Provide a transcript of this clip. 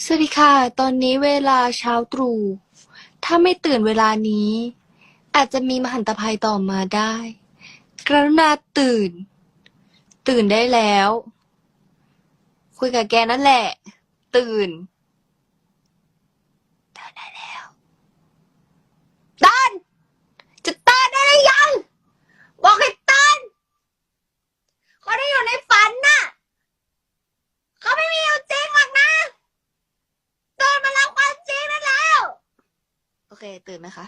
สวัสดีค่ะ ตอนนี้เวลาเช้าตรู่ ถ้าไม่ตื่นเวลานี้ อาจจะมีมหันตภัยต่อมาได้ กรุณาตื่น ตื่นได้แล้ว คุยกับแกนั่นแหละ ตื่นตื่นได้แล้วตื่นจะตื่นได้หรือยัง บอกให้ตื่นคนที่อยู่ในฝันน่ะ เขาไม่มีอยู่จริงหรอกนะตื่นมาแล้วความจริงนั่นแล้ว โอเค ตื่นไหมคะ